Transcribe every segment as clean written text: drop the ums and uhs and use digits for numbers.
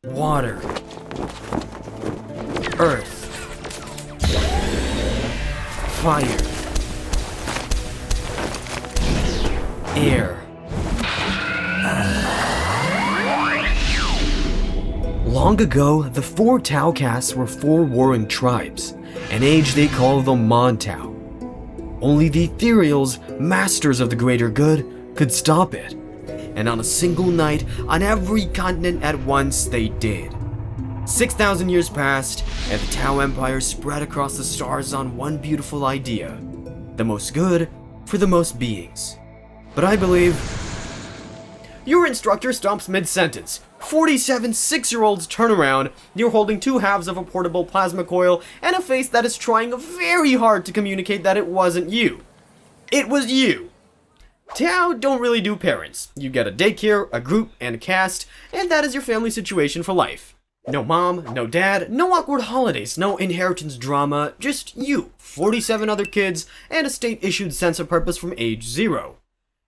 water, earth, fire, air. Long ago, the 4 Tao castes were 4 warring tribes, an age they call the Mon Tao. Only the ethereals, masters of the greater good, could stop it. And on a single night, on every continent at once, they did. 6,000 years passed, and the Tao Empire spread across the stars on one beautiful idea: the most good for the most beings. But I believe... Your instructor stops mid-sentence. 47 6-year-olds turn around, you're holding 2 halves of a portable plasma coil and a face that is trying very hard to communicate that it wasn't you. It was you. Tao don't really do parents. You get a daycare, a group, and a caste, and that is your family situation for life. No mom, no dad, no awkward holidays, no inheritance drama, just you, 47 other kids, and a state-issued sense of purpose from age 0.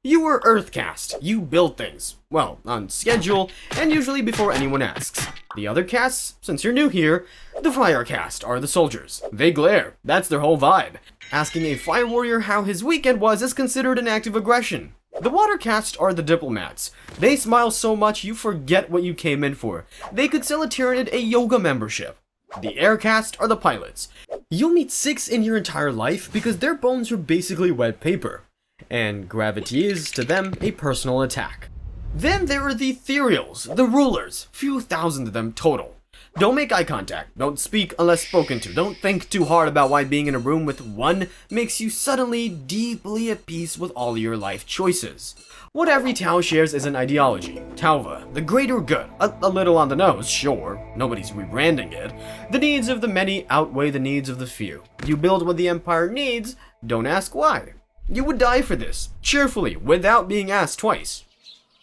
You were Earthcast. You build things. Well, on schedule, and usually before anyone asks. The other casts, since you're new here, the Firecast are the soldiers. They glare. That's their whole vibe. Asking a fire warrior how his weekend was is considered an act of aggression. The Watercast are the diplomats. They smile so much you forget what you came in for. They could sell a Tyranid a yoga membership. The Aircast are the pilots. You'll meet 6 in your entire life because their bones are basically wet paper. And gravity is, to them, a personal attack. Then there are the ethereals, the rulers, few thousand of them total. Don't make eye contact, don't speak unless spoken to, don't think too hard about why being in a room with one makes you suddenly deeply at peace with all your life choices. What every Tao shares is an ideology, Taova, the greater good, a little on the nose, sure, nobody's rebranding it. The needs of the many outweigh the needs of the few. You build what the Empire needs, don't ask why. You would die for this, cheerfully, without being asked twice.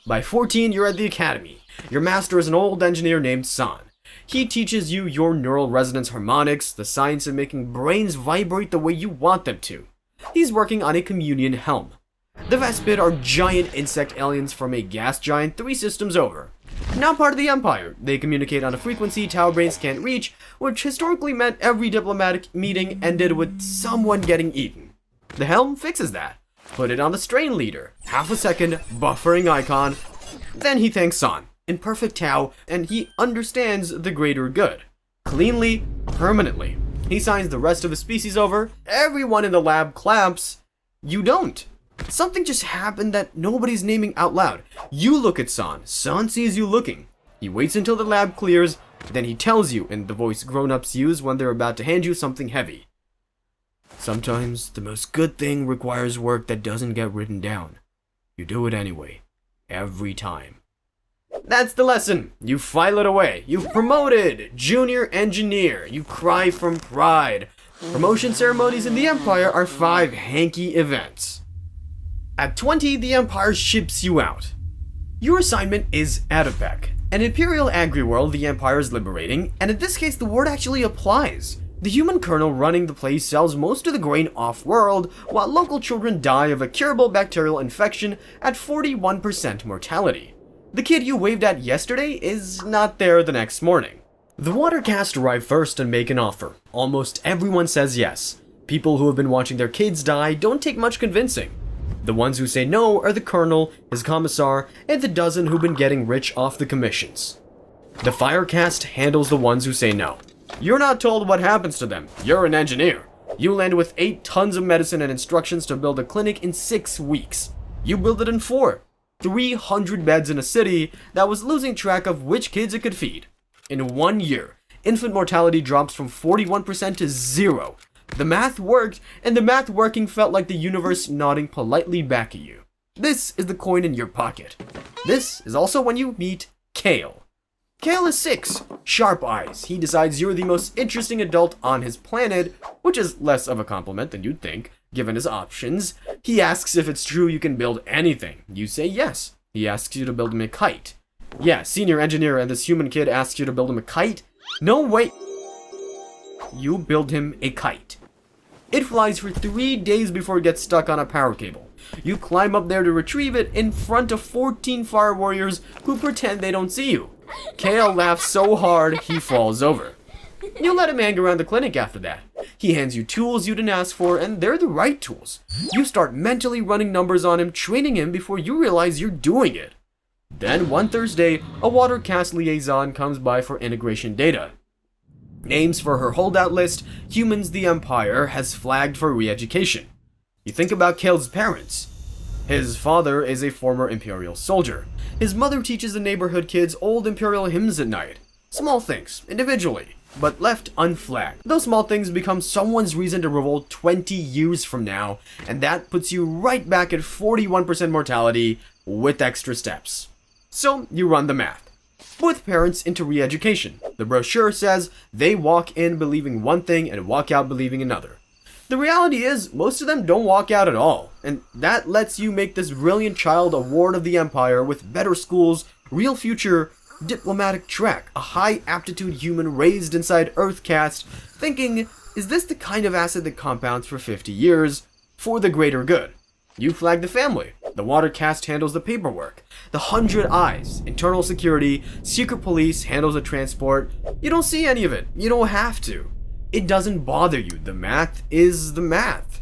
By 14, you're at the academy. Your master is an old engineer named San. He teaches you your neural resonance harmonics, the science of making brains vibrate the way you want them to. He's working on a communion helm. The Vespid are giant insect aliens from a gas giant 3 systems over. Now part of the Empire, they communicate on a frequency Tau brains can't reach, which historically meant every diplomatic meeting ended with someone getting eaten. The helm fixes that. Put it on the strain leader. Half a second, buffering icon. Then he thanks San, in perfect Tau, and he understands the greater good. Cleanly, permanently. He signs the rest of the species over. Everyone in the lab claps. You don't. Something just happened that nobody's naming out loud. You look at San. San sees you looking. He waits until the lab clears. Then he tells you in the voice grown-ups use when they're about to hand you something heavy. Sometimes, the most good thing requires work that doesn't get written down. You do it anyway. Every time. That's the lesson. You file it away. You've promoted! Junior engineer. You cry from pride. Promotion ceremonies in the Empire are 5 hanky events. At 20, the Empire ships you out. Your assignment is Adapec, an imperial agri-world the Empire is liberating, and in this case the word actually applies. The human colonel running the place sells most of the grain off-world, while local children die of a curable bacterial infection at 41% mortality. The kid you waved at yesterday is not there the next morning. The Watercast arrive first and make an offer. Almost everyone says yes. People who have been watching their kids die don't take much convincing. The ones who say no are the colonel, his commissar, and the dozen who've been getting rich off the commissions. The Firecast handles the ones who say no. You're not told what happens to them. You're an engineer. You land with 8 tons of medicine and instructions to build a clinic in 6 weeks. You build it in 4. 300 beds in a city that was losing track of which kids it could feed. In 1 year, infant mortality drops from 41% to 0. The math worked, and the math working felt like the universe nodding politely back at you. This is the coin in your pocket. This is also when you meet Kale. Kale is 6, sharp eyes. He decides you're the most interesting adult on his planet, which is less of a compliment than you'd think, given his options. He asks if it's true you can build anything. You say yes. He asks you to build him a kite. Yeah, senior engineer and this human kid asks you to build him a kite? No, wait. You build him a kite. It flies for 3 days before it gets stuck on a power cable. You climb up there to retrieve it in front of 14 fire warriors who pretend they don't see you. Kale laughs so hard he falls over. You let him hang around the clinic after that. He hands you tools you didn't ask for, and they're the right tools. You start mentally running numbers on him, training him before you realize you're doing it. Then, one Thursday, a Watercast liaison comes by for integration data. Names for her holdout list, humans the Empire has flagged for re-education. You think about Kale's parents. His father is a former Imperial soldier. His mother teaches the neighborhood kids old Imperial hymns at night. Small things, individually, but left unflagged. Those small things become someone's reason to revolt 20 years from now, and that puts you right back at 41% mortality with extra steps. So you run the math. Put parents into re-education. The brochure says they walk in believing one thing and walk out believing another. The reality is, most of them don't walk out at all, and that lets you make this brilliant child a ward of the Empire with better schools, real future, diplomatic track, a high aptitude human raised inside Earthcast, thinking, is this the kind of asset that compounds for 50 years, for the greater good? You flag the family. The Watercast handles the paperwork. The 100 Eyes, internal security, secret police handles the transport. You don't see any of it. You don't have to. It doesn't bother you. The math is the math.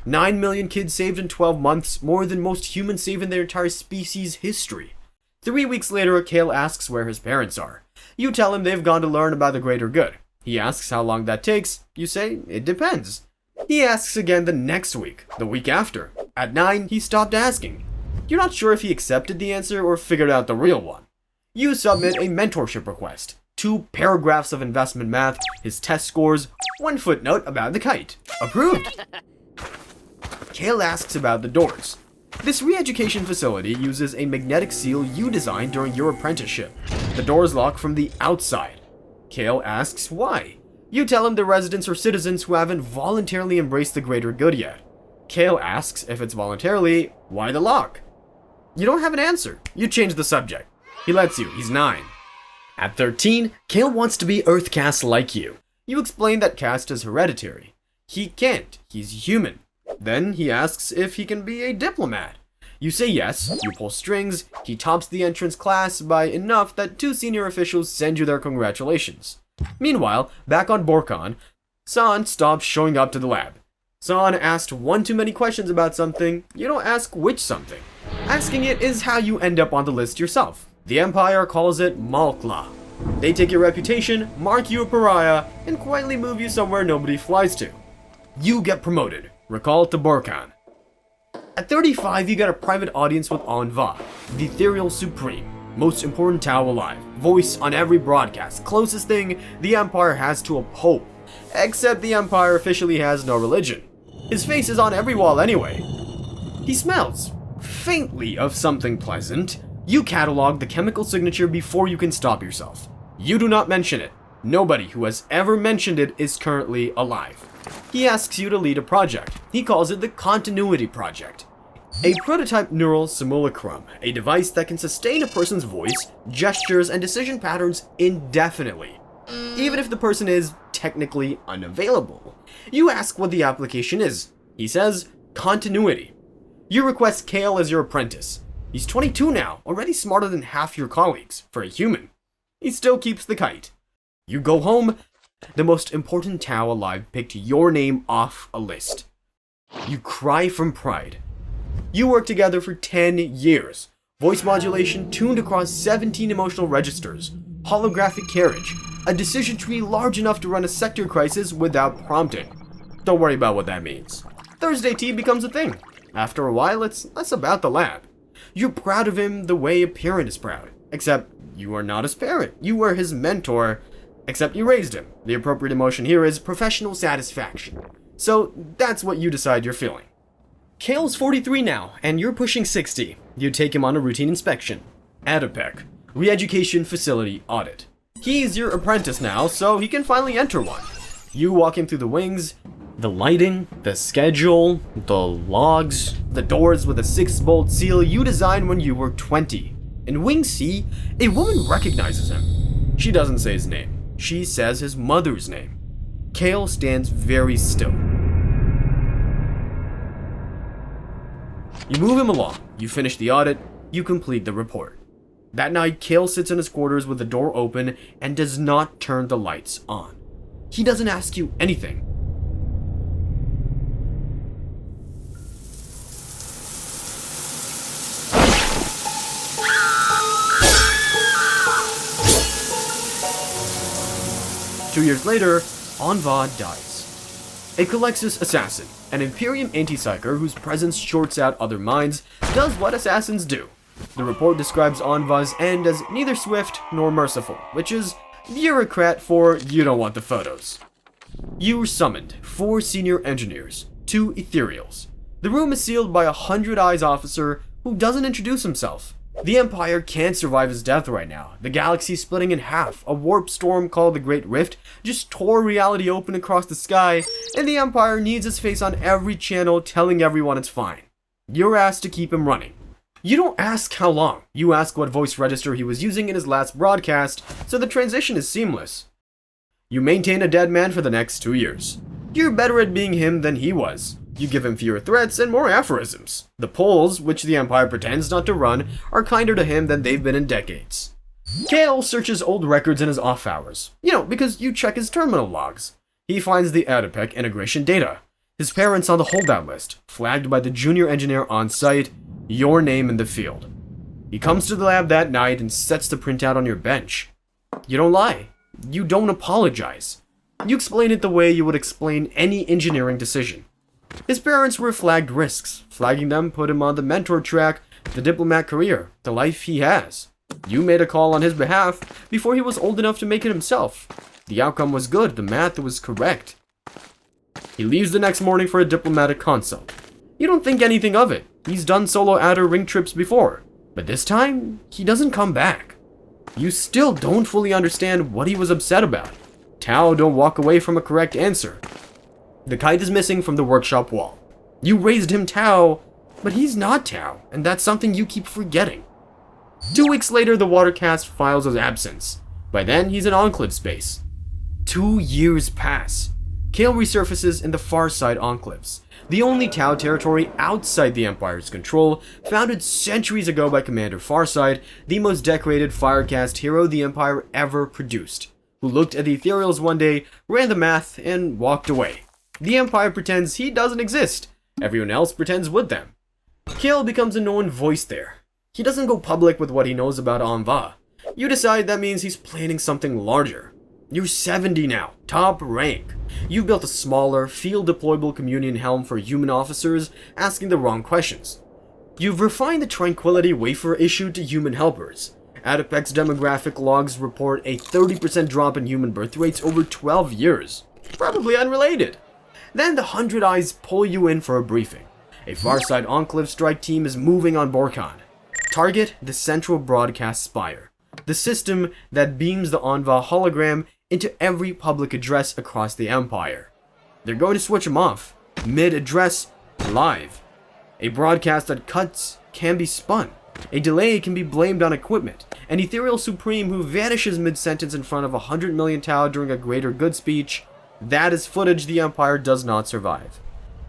9 million kids saved in 12 months, more than most humans save in their entire species' history. 3 weeks later, Kale asks where his parents are. You tell him they've gone to learn about the greater good. He asks how long that takes. You say, it depends. He asks again the next week, the week after. At 9, he stopped asking. You're not sure if he accepted the answer or figured out the real one. You submit a mentorship request. 2 paragraphs of investment math, his test scores, 1 footnote about the kite. Approved. Kale asks about the doors. This re-education facility uses a magnetic seal you designed during your apprenticeship. The doors lock from the outside. Kale asks why. You tell him the residents are citizens who haven't voluntarily embraced the greater good yet. Kale asks if it's voluntarily, why the lock? You don't have an answer. You change the subject. He lets you. He's 9. At 13, Kale wants to be Earthcast like you. You explain that caste is hereditary. He can't. He's human. Then he asks if he can be a diplomat. You say yes, you pull strings, he tops the entrance class by enough that 2 senior officials send you their congratulations. Meanwhile, back on Borkon, San stops showing up to the lab. San asked one too many questions about something. You don't ask which something. Asking it is how you end up on the list yourself. The Empire calls it Malkla. They take your reputation, mark you a pariah, and quietly move you somewhere nobody flies to. You get promoted. Recall to Borkon. At 35, you get a private audience with Anva, the Ethereal Supreme, most important Tao alive, voice on every broadcast, closest thing the Empire has to a pope, except the Empire officially has no religion. His face is on every wall anyway. He smells, faintly, of something pleasant. You catalog the chemical signature before you can stop yourself. You do not mention it. Nobody who has ever mentioned it is currently alive. He asks you to lead a project. He calls it the Continuity Project. A prototype neural simulacrum, a device that can sustain a person's voice, gestures, and decision patterns indefinitely, even if the person is technically unavailable. You ask what the application is. He says, continuity. You request Kale as your apprentice. He's 22 now, already smarter than half your colleagues, for a human. He still keeps the kite. You go home. The most important Tao alive picked your name off a list. You cry from pride. You worked together for 10 years. Voice modulation tuned across 17 emotional registers. Holographic carriage. A decision tree large enough to run a sector crisis without prompting. Don't worry about what that means. Thursday tea becomes a thing. After a while, it's less about the lab. You're proud of him the way a parent is proud. Except you are not his parent. You were his mentor. Except you raised him. The appropriate emotion here is professional satisfaction. So that's what you decide you're feeling. Kale's 43 now, and you're pushing 60. You take him on a routine inspection. Adipec, re-education facility audit. He's your apprentice now, so he can finally enter one. You walk him through the wings, the lighting, the schedule, the logs, the doors with a 6-bolt seal you designed when you were 20. In Wing C, a woman recognizes him. She doesn't say his name. She says his mother's name. Kale stands very still. You move him along. You finish the audit. You complete the report. That night, Kale sits in his quarters with the door open and does not turn the lights on. He doesn't ask you anything. Two years later, Anva dies. A Calexis assassin, an Imperium anti-psyker whose presence shorts out other minds, does what assassins do. The report describes Anva's end as neither swift nor merciful, which is bureaucrat for you don't want the photos. You summoned 4 senior engineers, 2 ethereals. The room is sealed by a 100 Eyes officer who doesn't introduce himself. The Empire can't survive his death right now. The galaxy splitting in half, a warp storm called the Great Rift just tore reality open across the sky, and the Empire needs his face on every channel telling everyone it's fine. You're asked to keep him running. You don't ask how long, you ask what voice register he was using in his last broadcast, so the transition is seamless. You maintain a dead man for the next 2 years. You're better at being him than he was. You give him fewer threats and more aphorisms. The polls, which the Empire pretends not to run, are kinder to him than they've been in decades. Kale searches old records in his off hours. Because you check his terminal logs. He finds the Adipec integration data. His parents on the holdout list, flagged by the junior engineer on site, your name in the field. He comes to the lab that night and sets the printout on your bench. You don't lie. You don't apologize. You explain it the way you would explain any engineering decision. His parents were flagged risks. Flagging them put him on the mentor track, the diplomat career, the life he has. You made a call on his behalf before he was old enough to make it himself. The outcome was good, the math was correct. He leaves the next morning for a diplomatic consult. You don't think anything of it. He's done solo outer ring trips before. But this time, he doesn't come back. You still don't fully understand what he was upset about. Tao don't walk away from a correct answer. The kite is missing from the workshop wall. You raised him Tao, but he's not Tao, and that's something you keep forgetting. 2 weeks later, the watercast files his absence. By then, he's in Enclave space. 2 years pass. Kale resurfaces in the far side Enclaves, the only Tau territory outside the Empire's control, founded centuries ago by Commander Farsight, the most decorated Firecast hero the Empire ever produced, who looked at the Ethereals one day, ran the math, and walked away. The Empire pretends he doesn't exist. Everyone else pretends with them. Kale becomes a known voice there. He doesn't go public with what he knows about Anva. You decide that means he's planning something larger. You're 70 now, top rank. You've built a smaller, field-deployable communion helm for human officers asking the wrong questions. You've refined the Tranquility wafer issued to human helpers. Adipec's demographic logs report a 30% drop in human birth rates over 12 years. Probably unrelated. Then the 100 Eyes pull you in for a briefing. A Farside Enclave strike team is moving on Borkan. Target the central broadcast spire, the system that beams the Anva hologram into every public address across the Empire. They're going to switch them off, mid-address, live. A broadcast that cuts can be spun. A delay can be blamed on equipment. An ethereal supreme who vanishes mid-sentence in front of 100 million Tau during a greater good speech, that is footage the Empire does not survive.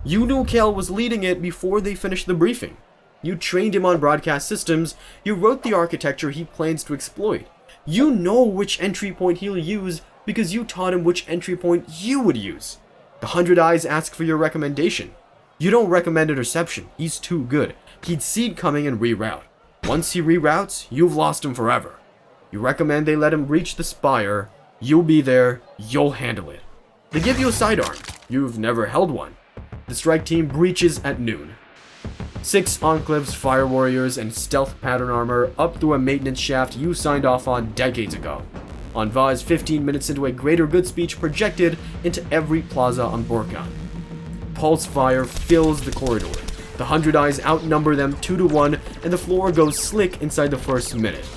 You knew Kale was leading it before they finished the briefing. You trained him on broadcast systems, you wrote the architecture he plans to exploit. You know which entry point he'll use because you taught him which entry point you would use. The 100 Eyes ask for your recommendation. You don't recommend interception, he's too good. He'd see it coming and reroute. Once he reroutes, you've lost him forever. You recommend they let him reach the spire, you'll be there, you'll handle it. They give you a sidearm, you've never held one. The strike team breaches at noon. 6 Enclaves, Fire Warriors, and Stealth Pattern Armor up through a maintenance shaft you signed off on decades ago. Anva is 15 minutes into a greater good speech projected into every plaza on Borkan. Pulse fire fills the corridor. The 100 Eyes outnumber them 2-1, and the floor goes slick inside the first minute.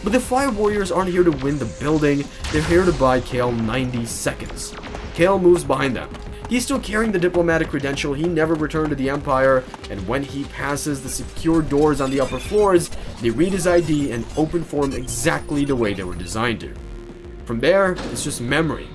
But the Fire Warriors aren't here to win the building, they're here to buy Kale 90 seconds. Kale moves behind them. He's still carrying the diplomatic credential he never returned to the Empire, and when he passes the secure doors on the upper floors, they read his ID and open for him exactly the way they were designed to. From there, it's just memory.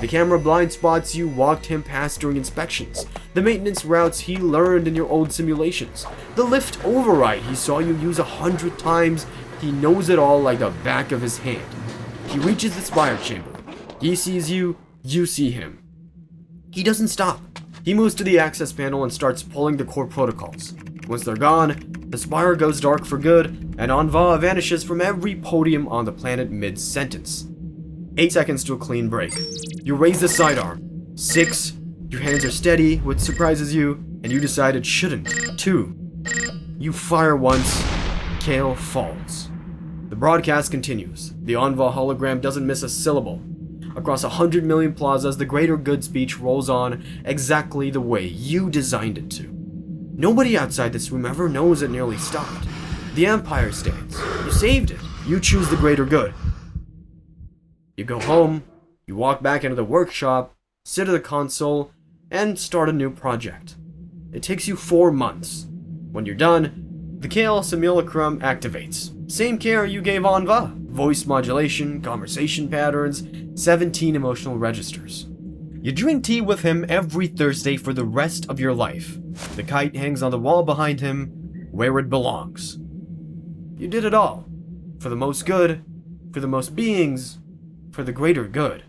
The camera blind spots you walked him past during inspections, the maintenance routes he learned in your old simulations, the lift override he saw you use 100 times He knows it all like the back of his hand. He reaches the spire chamber. He sees you, you see him. He doesn't stop. He moves to the access panel and starts pulling the core protocols. Once they're gone, the spire goes dark for good, and Anva vanishes from every podium on the planet mid-sentence. 8 seconds to a clean break. You raise the sidearm. 6. Your hands are steady, which surprises you, and you decide it shouldn't. 2. You fire once. Kale falls. The broadcast continues. The Anva hologram doesn't miss a syllable. Across 100 million plazas, the greater good speech rolls on exactly the way you designed it to. Nobody outside this room ever knows it nearly stopped. The Empire stands. You saved it. You choose the greater good. You go home, you walk back into the workshop, sit at the console, and start a new project. It takes you 4 months. When you're done, the Kale simulacrum activates. Same care you gave Anva. Voice modulation, conversation patterns, 17 emotional registers. You drink tea with him every Thursday for the rest of your life. The kite hangs on the wall behind him, where it belongs. You did it all. For the most good, for the most beings, for the greater good.